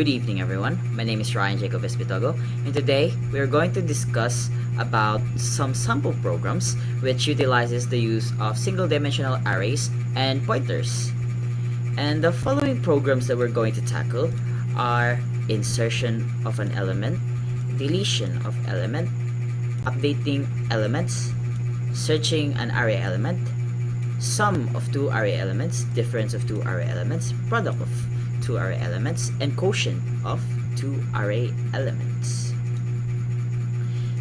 Good evening, everyone. My name is Ryan Jacob Espitogo, and today we are going to discuss about some sample programs which utilizes the use of single-dimensional arrays and pointers. And the following programs that we're going to tackle are insertion of an element, deletion of element, updating elements, searching an array element, sum of two array elements, difference of two array elements, product of two array elements, and quotient of two array elements.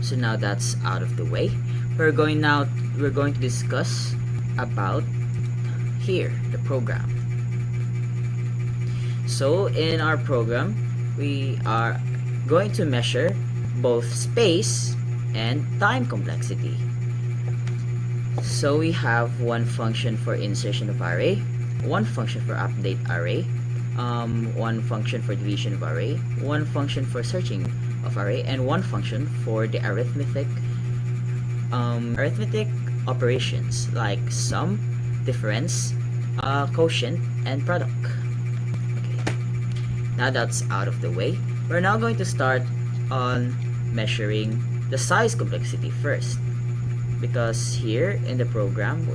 So now that's out of the way, we're going to discuss about here the program. So in our program, we are going to measure both space and time complexity. So we have one function for insertion of array, one function for update array, one function for deletion of array, one function for searching of array, and one function for the arithmetic operations like sum, difference, quotient, and product. Okay, now that's out of the way, we're now going to start on measuring the size complexity first, because here in the program,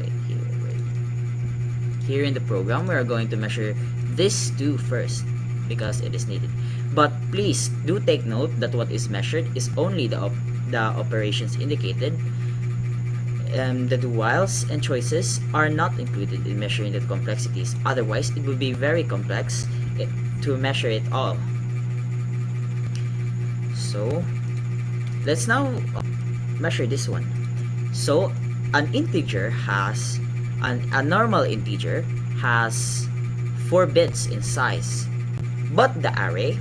here in the program we are going to measure this two first because it is needed. But please do take note that what is measured is only the operations indicated. The whiles and choices are not included in measuring the complexities, otherwise it would be very complex to measure it all. So let's now measure this one. So an integer has a normal integer has 4 bits in size, but the array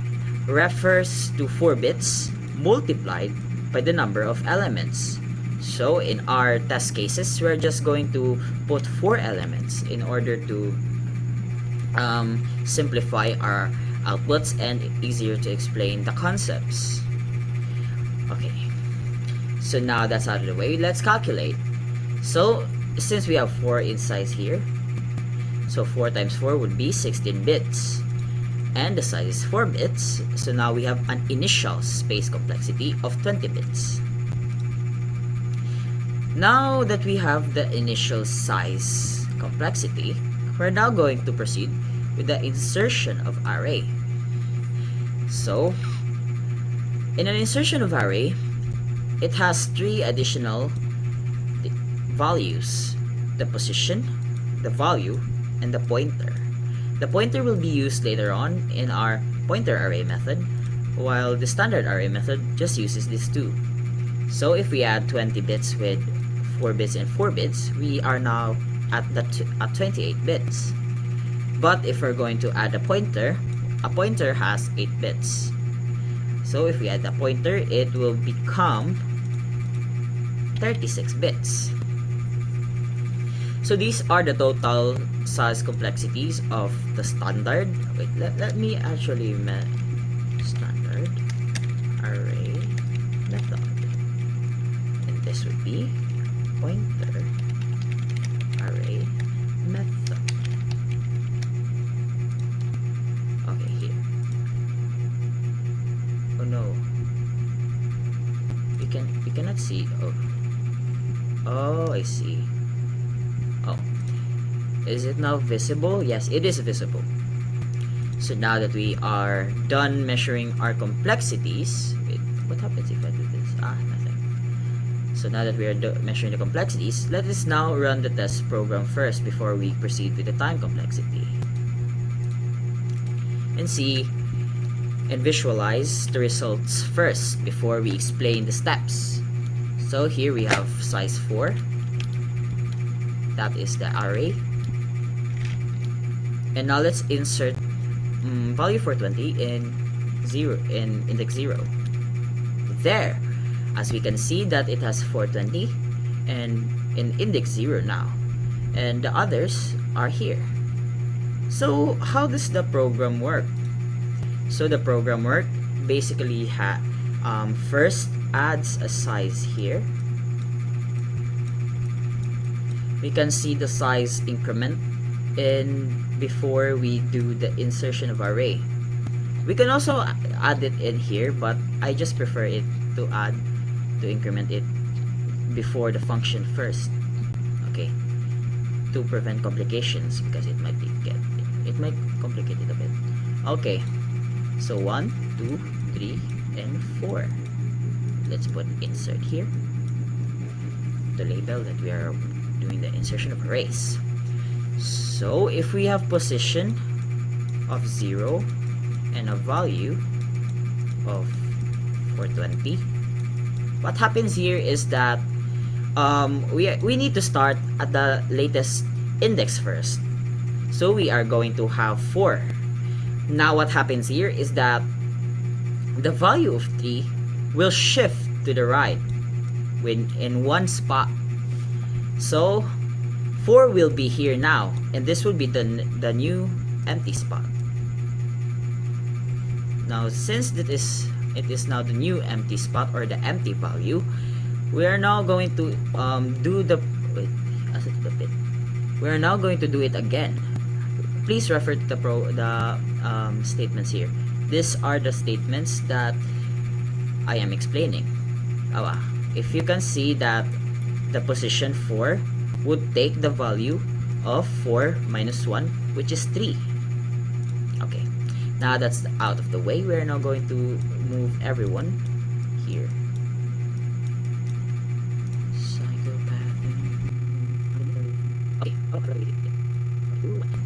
refers to 4 bits multiplied by the number of elements. So in our test cases, we're just going to put 4 elements in order to simplify our outputs and easier to explain the concepts. Okay, so now that's out of the way, let's calculate. So since we have 4 in size here, so 4 times 4 would be 16 bits, and the size is 4 bits, so now we have an initial space complexity of 20 bits. Now that we have the initial size complexity, we're now going to proceed with the insertion of array. So in an insertion of array, it has 3 additional values: the position, the value, and the pointer. The pointer will be used later on in our pointer array method, while the standard array method just uses these two. So if we add 20 bits with 4 bits and 4 bits, we are now at 28 bits. But if we're going to add a pointer has 8 bits. So if we add a pointer, it will become 36 bits. So these are the total size complexities of the standard. Wait, let me actually standard array method, and this would be pointer array method. Okay, here. Oh no, you cannot see. Oh, I see. Oh, is it now visible? Yes, it is visible. So now that we are done measuring our complexities, wait, what happens if I do this? Nothing. So now that we are measuring the complexities, let us now run the test program first before we proceed with the time complexity, and see and visualize the results first before we explain the steps. So here we have size 4. That is the array, and now let's insert value for 20 in index 0. There, as we can see that it has 420 and in index 0 now, and the others are here. So how does the program work? So the program work basically first adds a size here. We can see the size increment before we do the insertion of array. We can also add it in here, but I just prefer it to increment it before the function first. Okay, to prevent complications, because it might complicate it a bit. Okay, so 1, 2, 3, and 4. Let's put insert here to label that we are doing the insertion of arrays. So if we have position of 0 and a value of 420, what happens here is that we need to start at the latest index first. So we are going to have 4. Now what happens here is that the value of 3 will shift to the right in one spot. So 4 will be here now, and this will be the new empty spot. Now since it is now the new empty spot, or the empty value, we are now going to we are now going to do it again. Please refer to the statements here. These are the statements that I am explaining. If you can see that the position 4 would take the value of 4 minus 1, which is 3. Okay, now that's out of the way. We are now going to move everyone here.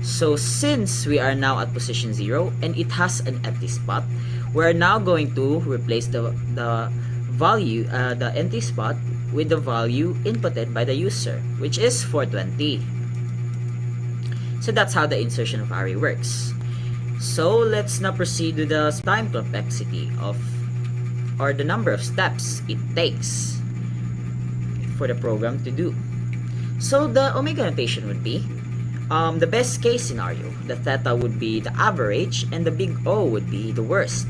So since we are now at position 0 and it has an empty spot, we're now going to replace the value, the empty spot, with the value inputted by the user, which is 420. So that's how the insertion of array works. So let's now proceed to the time complexity or the number of steps it takes for the program to do. So the omega notation would be the best case scenario. The theta would be the average, and the big O would be the worst.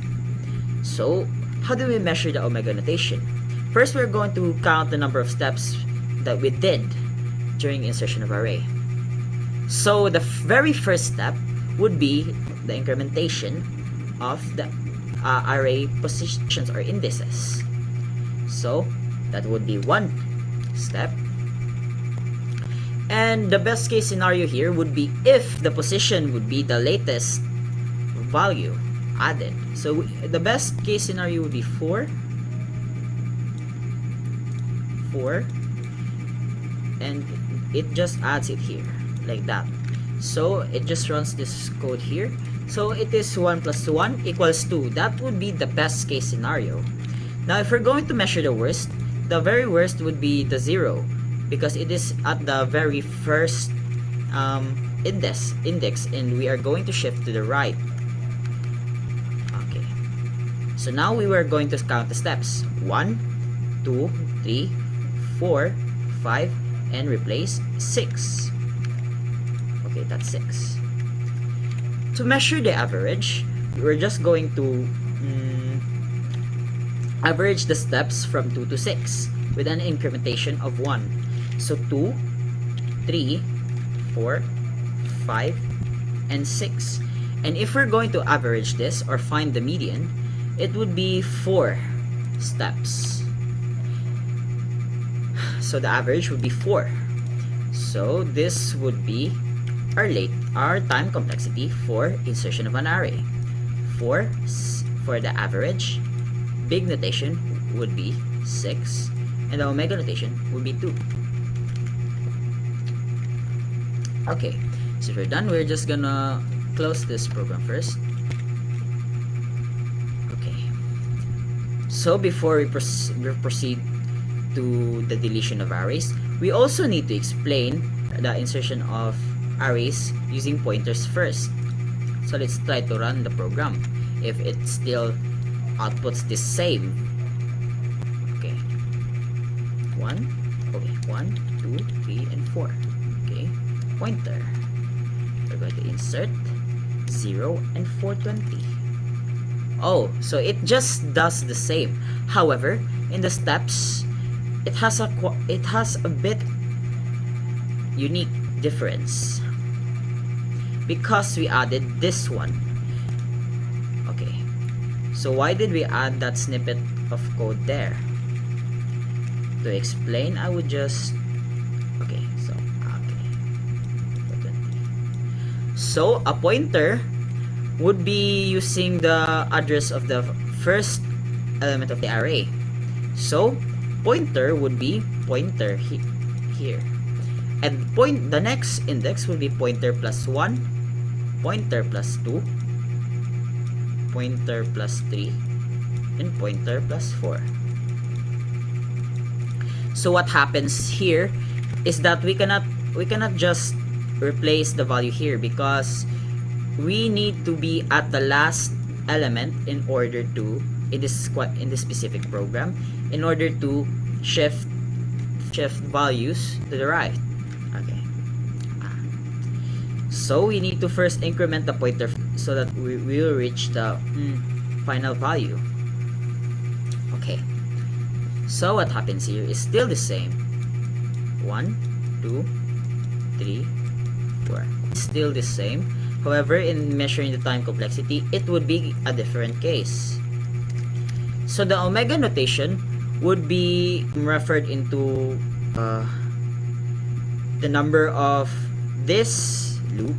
So how do we measure the omega notation? First, we're going to count the number of steps that we did during insertion of array. So the very first step would be the incrementation of the array positions or indices. So that would be one step. And the best case scenario here would be if the position would be the latest value added. So the best case scenario would be 4, and it just adds it here like that. So it just runs this code here. So it is 1 plus 1 equals 2. That would be the best case scenario. Now if we're going to measure the worst, the very worst would be the 0, because it is at the very first index, and we are going to shift to the right. Okay, so now we were going to count the steps: 1, 2, 3, 4, 5, and replace 6. Okay, that's 6. To measure the average, we're just going to average the steps from 2 to 6 with an incrementation of 1. So 2, 3, 4, 5, and 6. And if we're going to average this or find the median, it would be 4 steps. So the average would be 4. So this would be our time complexity for insertion of an array. 4 for the average, big notation would be 6, and the omega notation would be 2. Okay, so we're done. We're just gonna close this program first. Okay, so before we proceed to the deletion of arrays, we also need to explain the insertion of arrays using pointers first. So let's try to run the program if it still outputs the same. Okay, 1, 2, 3, and 4. Okay, pointer, we're going to insert 0 and 420. Oh, so it just does the same. However, in the steps, it has a bit unique difference because we added this one. Okay, So why did we add that snippet of code there? To explain, I would just so a pointer would be using the address of the first element of the array. So pointer would be pointer here, and the next index will be pointer plus 1, pointer plus 2, pointer plus 3, and pointer plus 4. So what happens here is that we cannot just replace the value here, because we need to be at the last element in order to in this specific program, in order to shift values to the right. Okay. So we need to first increment the pointer so that we will reach the final value. Okay. So what happens here is still the same. 1, 2, 3, 4. Still the same. However, in measuring the time complexity, it would be a different case. So the omega notation would be referred into the number of this loop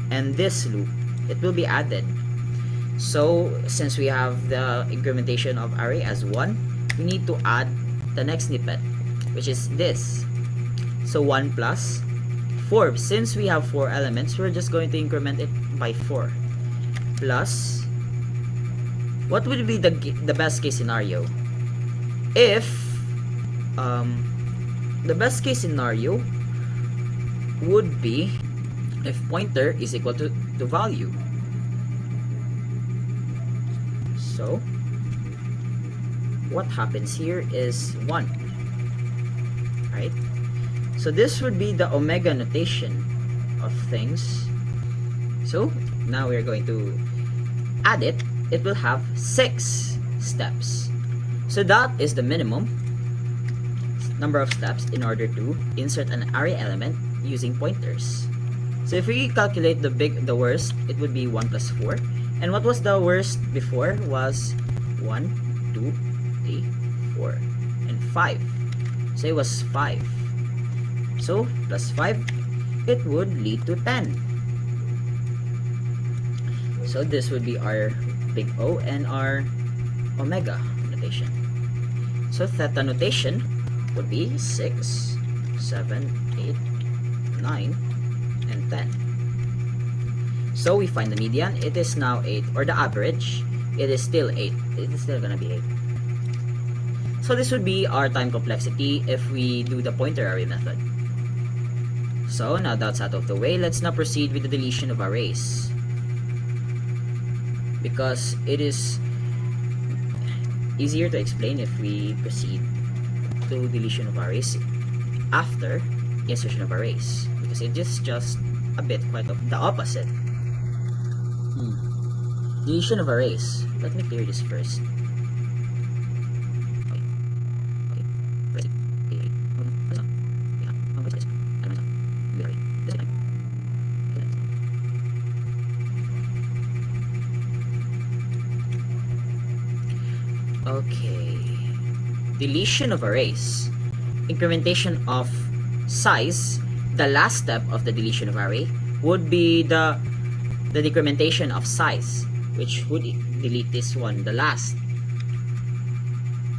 and this loop. It will be added. So since we have the incrementation of array as 1, we need to add the next snippet, which is this. So 1 plus 4. Since we have 4 elements, we're just going to increment it by 4. Plus, what would be the best case scenario? If the best case scenario would be if pointer is equal to value. So what happens here is 1, right? So this would be the omega notation of things. So now we're going to add it. It will have 6 steps. So that is the minimum number of steps in order to insert an array element using pointers. So if we calculate the worst, it would be 1 plus 4. And what was the worst before was 1, 2, 3, 4, and 5. So it was 5. So plus 5, it would lead to 10. So this would be our big O and our omega notation. So theta notation would be 6, 7, 8, 9, and 10. So we find the median. It is now 8, or the average. It is still 8. It is still gonna be 8. So this would be our time complexity if we do the pointer array method. So now that's out of the way, let's now proceed with the deletion of arrays, because it is easier to explain if we proceed to deletion of arrays after insertion of arrays, because it is just a bit quite of the opposite. Deletion of arrays. Let me clear this first. Okay. Deletion of arrays. Incrementation of size. The last step of the deletion of array would be the decrementation of size, which would delete this one, the last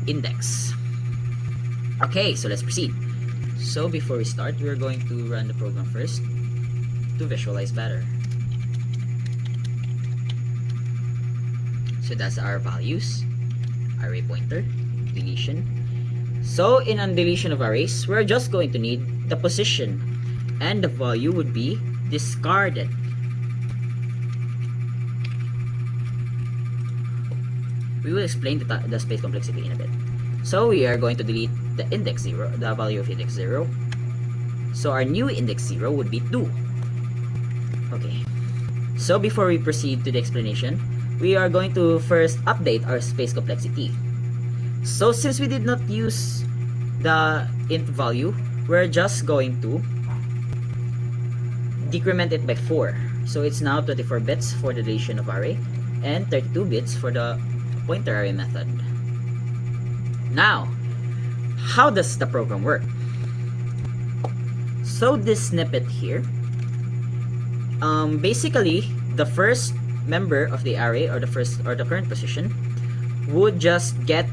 index. Okay, so let's proceed. So before we start, we're going to run the program first to visualize better. So that's our values, array pointer, deletion. So in a deletion of arrays, we're just going to need the position, and the value would be discarded. We will explain the space complexity in a bit. So we are going to delete the index 0, the value of index 0. So our new index 0 would be 2. Okay. So before we proceed to the explanation, we are going to first update our space complexity. So since we did not use the int value, we're just going to decrement it by 4. So it's now 24 bits for the deletion of array, and 32 bits for the pointer array method. Now, how does the program work? So this snippet here, basically the first member of the array, or the current position, would just get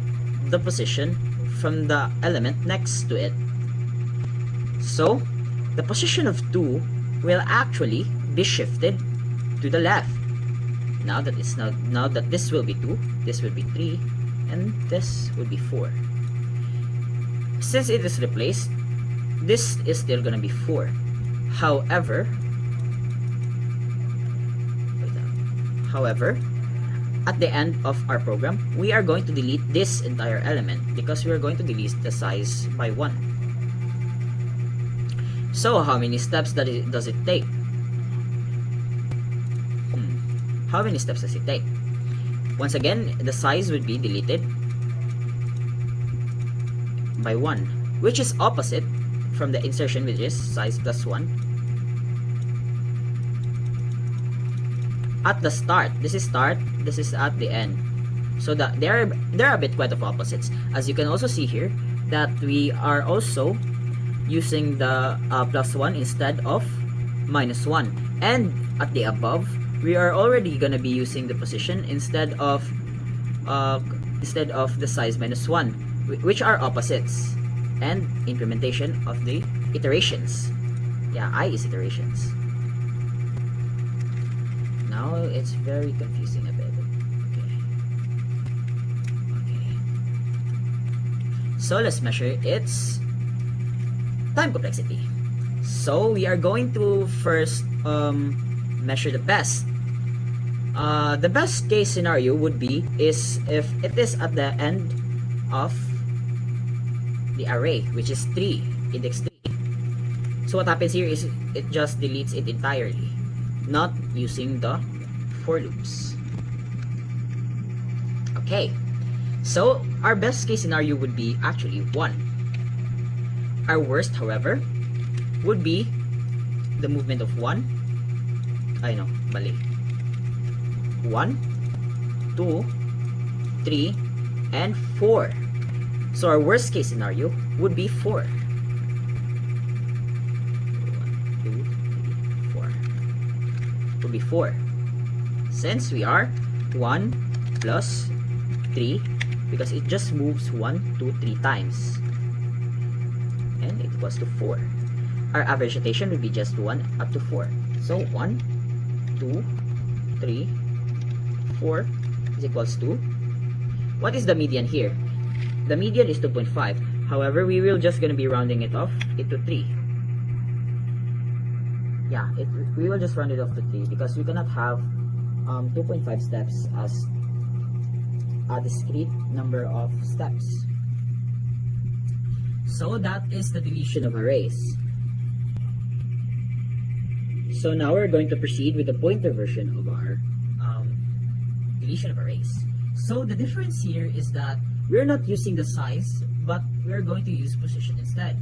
the position from the element next to it. So the position of 2 will actually be shifted to the left. Now that this will be 2, this will be 3, and this would be 4. Since it is replaced, this is still gonna be 4. However, at the end of our program, we are going to delete this entire element because we are going to delete the size by 1. So how many steps does it take? How many steps does it take? Once again, the size would be deleted by 1, which is opposite from the insertion, which is size plus 1. At the start, this is start, this is at the end. So that they are a bit quite of opposites. As you can also see here, that we are also using the plus 1 instead of minus 1. And at the above, we are already gonna be using the position instead of the size minus 1, which are opposites, and implementation of the iterations. Yeah, I is iterations. Now it's very confusing a bit. Okay. So let's measure its time complexity. So we are going to first measure the best. The best case scenario would be if it is at the end of the array, which is 3, index 3. So what happens here is it just deletes it entirely, not using the for loops. Okay, so our best case scenario would be actually 1. Our worst, however, would be the movement of 1. I know, bali. 1, 2, 3, and 4. So our worst case scenario would be 4. 1, 2, 3, 4. Would be 4. Since we are 1 plus 3, because it just moves 1, 2, 3 times. And it equals to 4. Our average rotation would be just 1 up to 4. So 1, 2, 3, 4 is equals to, what is the median here? The median is 2.5. However, we will just gonna be rounding it off to 3. Yeah, we will just round it off to 3 because we cannot have 2.5 steps as a discrete number of steps. So that is the deletion of arrays. So now we're going to proceed with the pointer version of our deletion of arrays. So the difference here is that we're not using the size, but we're going to use position instead.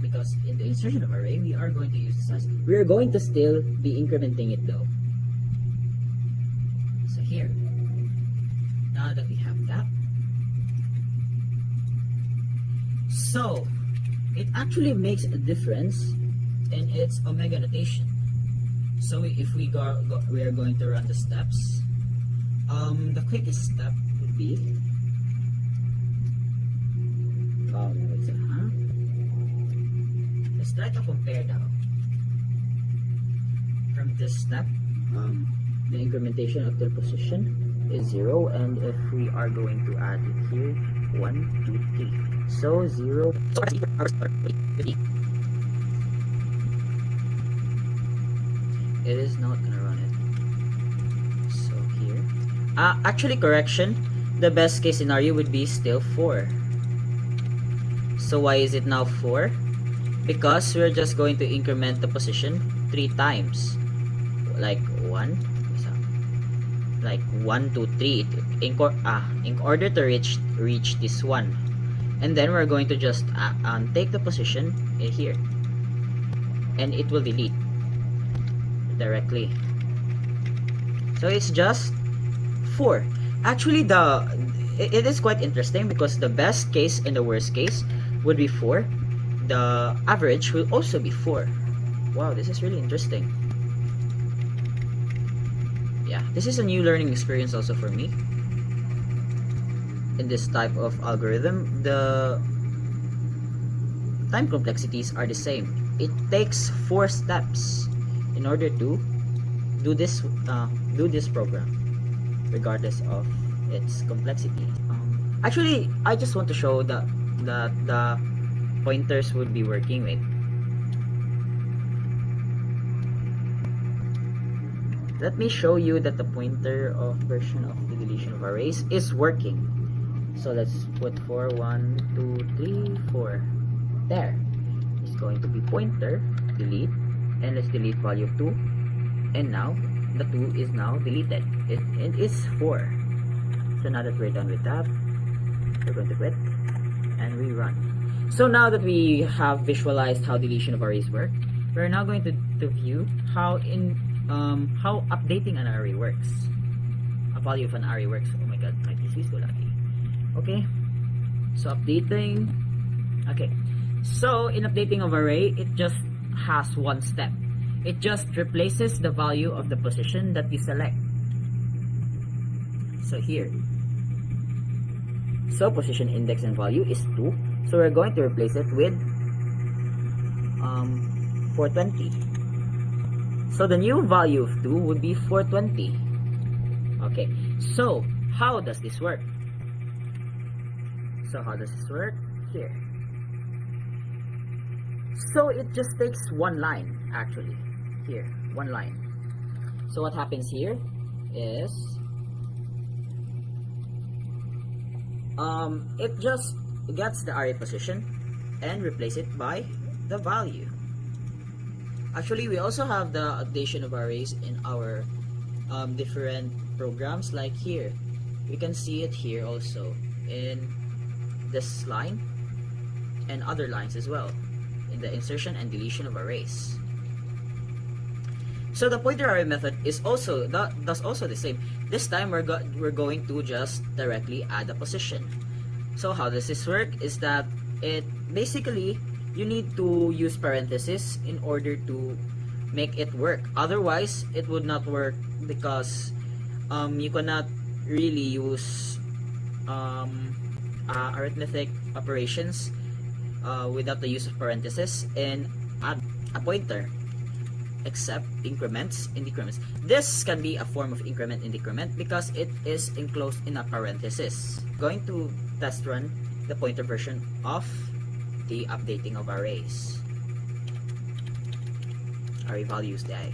Because in the insertion of array, we are going to use the size. We are going to still be incrementing it though. So here, now that we have that, so it actually makes a difference in its omega notation. So if we we are going to run the steps. The quickest step would be let's try to compare now. From this step, the incrementation of the position is 0, and if we are going to add it here, 1, 2, 3. So 0. It is not gonna run it. So here, actually, correction, the best case scenario would be still 4. So why is it now 4? Because we're just going to increment the position 3 times, like 1, 2, 3, in order to reach this 1, and then we're going to just take the position here, and it will delete directly. So it's just 4. Actually, it is quite interesting because the best case and the worst case would be 4. The average will also be 4. Wow, this is really interesting. Yeah, this is a new learning experience also for me. In this type of algorithm, the time complexities are the same. It takes 4 steps in order to do this program, regardless of its complexity. Actually, I just want to show that the pointers would be working with. Let me show you that the pointer of version of the deletion of arrays is working. So let's put 4, 1, 2, 3, 4. There. It's going to be pointer, delete, and let's delete value of 2. And now, the 2 is now deleted. It is 4. So now that we're done with that, we're going to quit and rerun. So now that we have visualized how deletion of arrays work, we're now going to view how updating an array works. A value of an array works. Oh my god, my PC is too laggy. Okay, so updating. Okay, so in updating of array, it just has one step. It just replaces the value of the position that you select. So here, so position index and value is 2, so we're going to replace it with 420. So the new value of 2 would be 420. Okay, so how does this work? Here. So it just takes one line, actually. Here, one line. So what happens here is it just gets the array position and replace it by the value. Actually, we also have the updation of arrays in our different programs, like here. We can see it here also in this line and other lines as well, in the insertion and deletion of arrays. So the pointer array method is also does also the same. This time we're going to just directly add a position. So how does this work is that it basically, you need to use parentheses in order to make it work. Otherwise, it would not work because you cannot really use arithmetic operations without the use of parentheses and add a pointer, except increments and decrements. This can be a form of increment and decrement because it is enclosed in a parenthesis. Going to test run the pointer version of the updating of arrays. Array values die.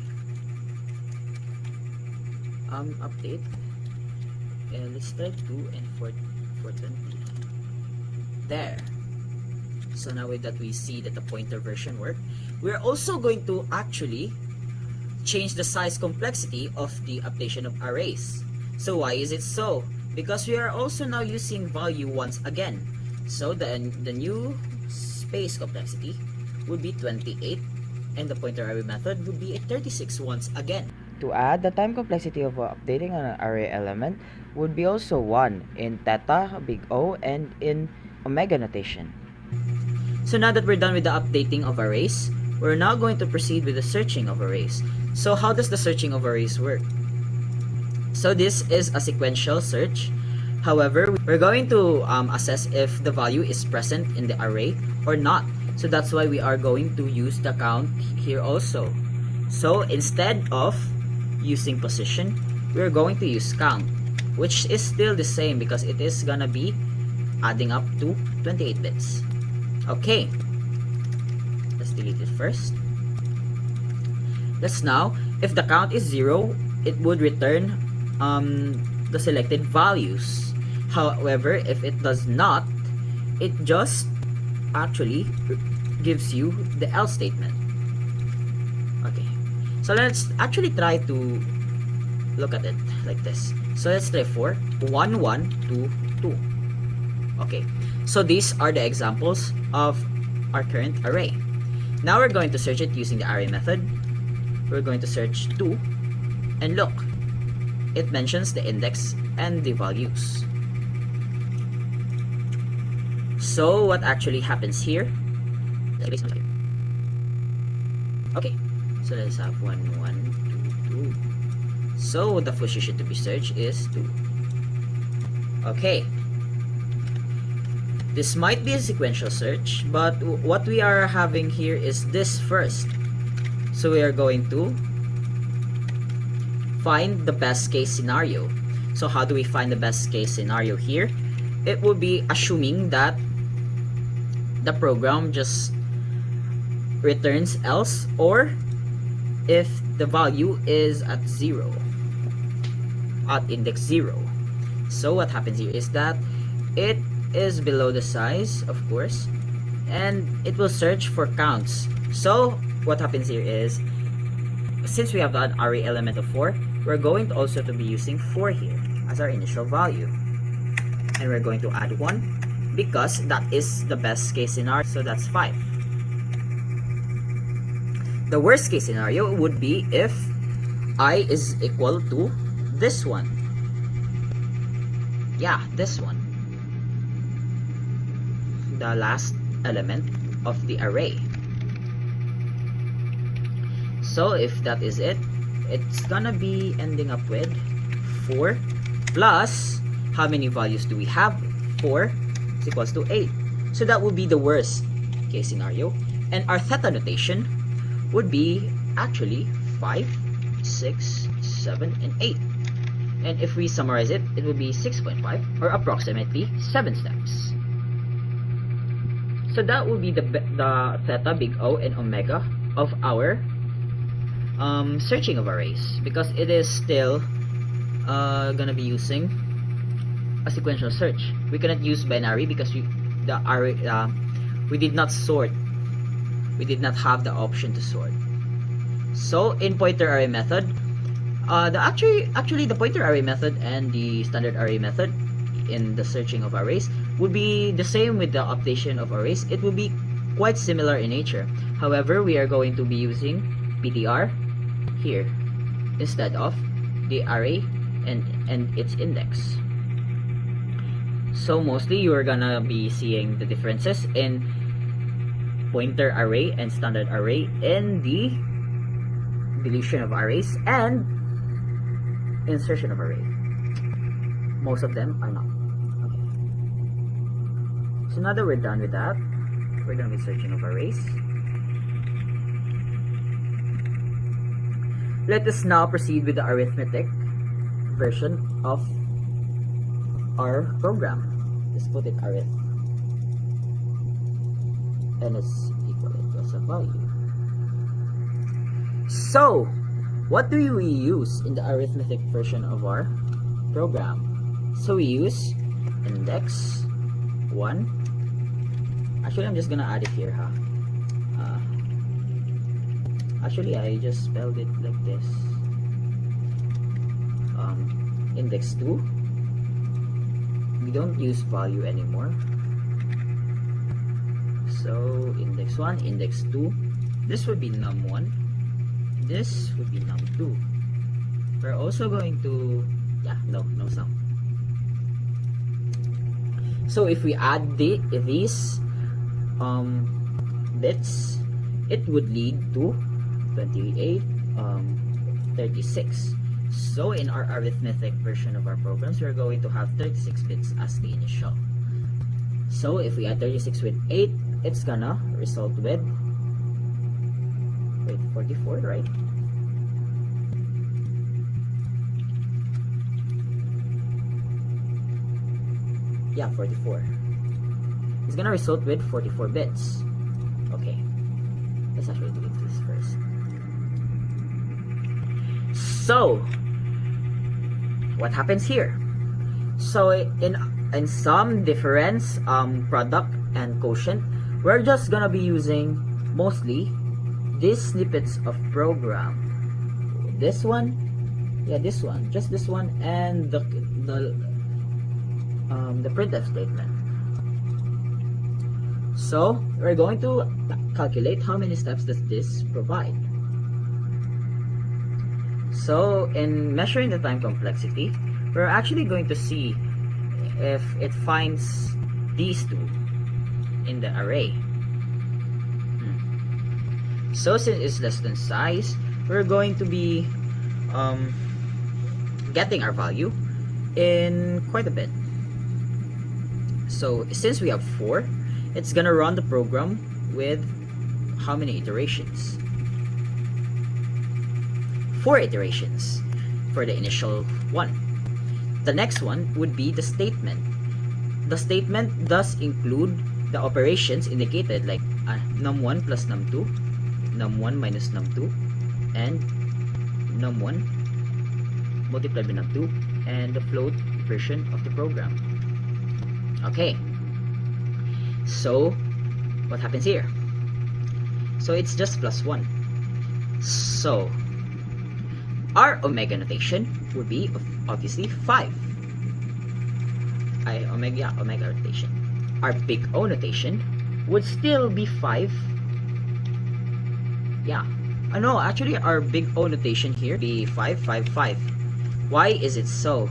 Update. Let's try 2 and 420. There. So now that we see that the pointer version worked, we're also going to actually change the size complexity of the updation of arrays. So why is it so? Because we are also now using value once again. So the new space complexity would be 28 and the pointer array method would be 36 once again. To add, the time complexity of updating an array element would be also 1 in theta, big O, and in omega notation. So now that we're done with the updating of arrays, we're now going to proceed with the searching of arrays. So how does the searching of arrays work? So this is a sequential search. However, we're going to assess if the value is present in the array or not. So that's why we are going to use the count here also. So instead of using position, we're going to use count, which is still the same because it is gonna be adding up to 28 bits. Okay, let's delete it first. Let's now, if the count is 0, it would return the selected values. However, if it does not, it just actually gives you the else statement. Okay, so let's actually try to look at it like this. So let's try 4, 1, 1, 2, 2. Okay, so these are the examples of our current array. Now we're going to search it using the array method. We're going to search 2 and look. it mentions the index and the values. So what actually happens here? Okay, so let's have 1, 1, 2, 2. So the position to be searched is 2. Okay. This might be a sequential search, but what we are having here is this first. So we are going to find the best case scenario. So how do we find the best case scenario here? It will be assuming that the program just returns else, or if the value is at 0, at index 0. So what happens here is that it is below the size, of course, and it will search for counts. So what happens here is, since we have an array element of 4, we're going to also to be using 4 here as our initial value, and we're going to add 1 because that is the best case scenario. So that's 5. The worst case scenario would be if I is equal to this one. Yeah, this one, the last element of the array. So if that is it, it's gonna be ending up with 4 plus, how many values do we have? 4 is equals to 8. So that would be the worst case scenario, and our theta notation would be actually 5, 6, 7, and 8. And if we summarize it, it would be 6.5, or approximately 7 steps. So that will be the theta, big O, and omega of our searching of arrays, because it is still gonna be using a sequential search. We cannot use binary because we did not sort. We did not have the option to sort. So in pointer array method, actually the pointer array method and the standard array method in the searching of arrays would be the same with the updation of arrays. It will be quite similar in nature. However, we are going to be using PTR here instead of the array and its index. So mostly you are gonna be seeing the differences in pointer array and standard array in the deletion of arrays and insertion of array. Most of them are not. Okay. So now that we're done with that, we're done with searching of arrays. Let us now proceed with the arithmetic version of our program. Let's put it arith, and it's equal to a value. So what do we use in the arithmetic version of our program? So we use index 1. Actually, I'm just gonna add it here, huh? Actually, I just spelled it like this. Index 2. We don't use value anymore. So index 1, index 2. This would be num1. This would be num2. We're also going to, no sum. So if we add these bits, it would lead to 28, 36. So in our arithmetic version of our programs, we're going to have 36 bits as the initial. So if we add 36 with 8, it's gonna result with 44, right? Yeah, 44. It's gonna result with 44 bits. Okay, let's actually do this first. So what happens here? So in some difference, product and quotient, we're just gonna be using mostly these snippets of program. This one, this one, just this one, and the printf statement. So we're going to calculate how many steps does this provide. So in measuring the time complexity, we're actually going to see if it finds these two in the array. So since it's less than size, we're going to be getting our value in quite a bit. So since we have 4, it's gonna run the program with how many iterations? 4 iterations for the initial one. The next one would be the statement. The statement does include the operations indicated, like num1 plus num2, num1 minus num2, and num1 multiplied by num2, and the float version of the program. Okay, so what happens here? So it's just plus 1. So our omega notation would be obviously 5. Omega notation. Our big O notation would still be 5. Yeah. No, actually our big O notation here be 5, 5, 5. Why is it so?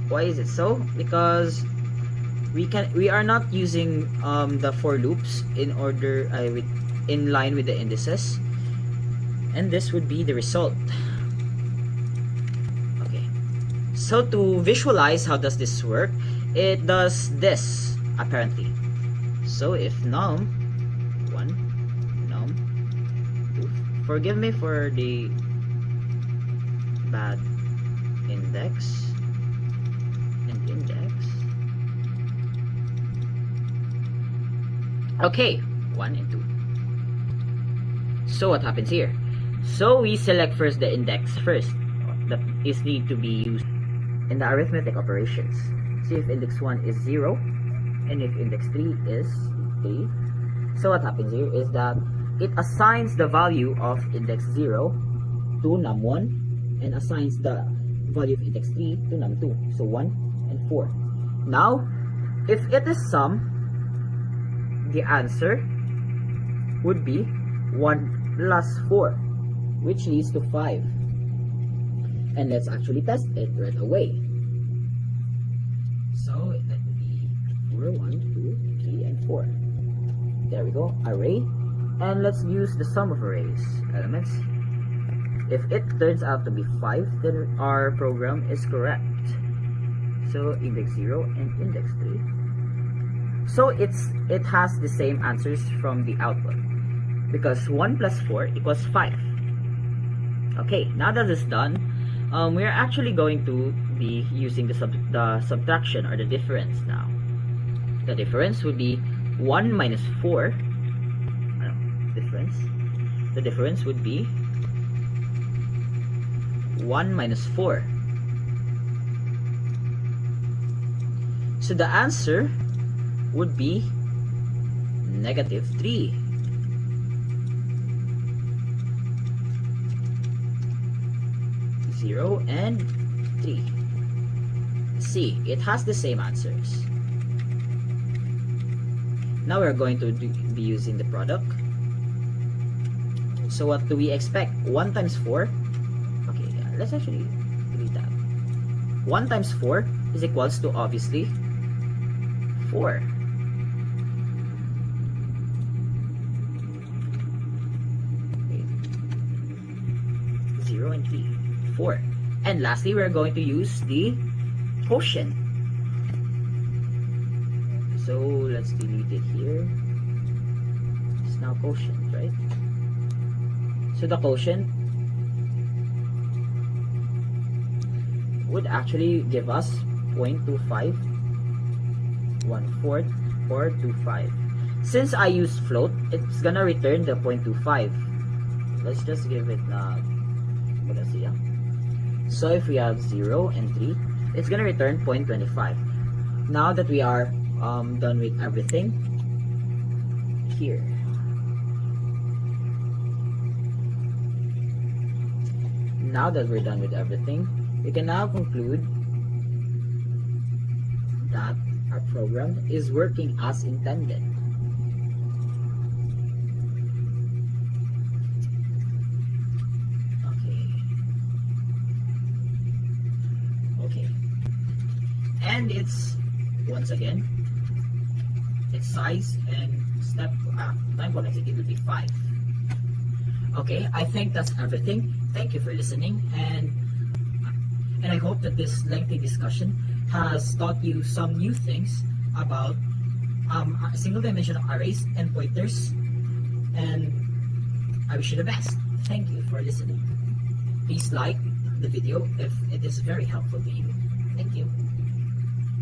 Why is it so? Because we are not using the for loops in order in line with the indices, and this would be the result. Okay, so to visualize how does this work, it does this apparently. So if num1, num2, forgive me for the bad index and index. Okay, 1 and 2. So what happens here? So we select first the index first. That is need to be used in the arithmetic operations. See if index 1 is 0 and if index 3 is 3. So what happens here is that it assigns the value of index 0 to num1 and assigns the value of index 3 to num2. So 1 and 4. Now, if it is sum, the answer would be 1 plus 4, which leads to 5. And let's actually test it right away. So that would be 4, 1, 2, 3, and 4. There we go, array. And let's use the sum of arrays elements. If it turns out to be 5, then our program is correct. So index 0 and index 3. So it has the same answers from the output, because 1 plus 4 equals 5. Okay, now that it's done, we are actually going to be using the subtraction or the difference now. The difference would be 1 minus 4. The difference would be 1 minus 4. So the answer would be negative 3. Zero and 3. See, it has the same answers. Now we're going to be using the product. So what do we expect? 1 times 4. Okay, let's actually delete that. 1 times 4 is equals to obviously 4. Okay. 0 and 3. 4. And lastly, we're going to use the quotient. So let's delete it here. It's now quotient, right? So the quotient would actually give us 0.25, 1/4, or 25. Since I use float, it's gonna return the 0.25. Let's just give it so if we have 0 and 3, it's gonna return 0.25. Now that we are done with everything here, we can now conclude that our program is working as intended. Okay. Okay. And it's, once again, its size and step time complexity will be 5. Okay, I think that's everything. Thank you for listening, and I hope that this lengthy discussion has taught you some new things about single dimensional arrays and pointers, and I wish you the best. Thank you for listening. Please like the video if it is very helpful to you. Thank you.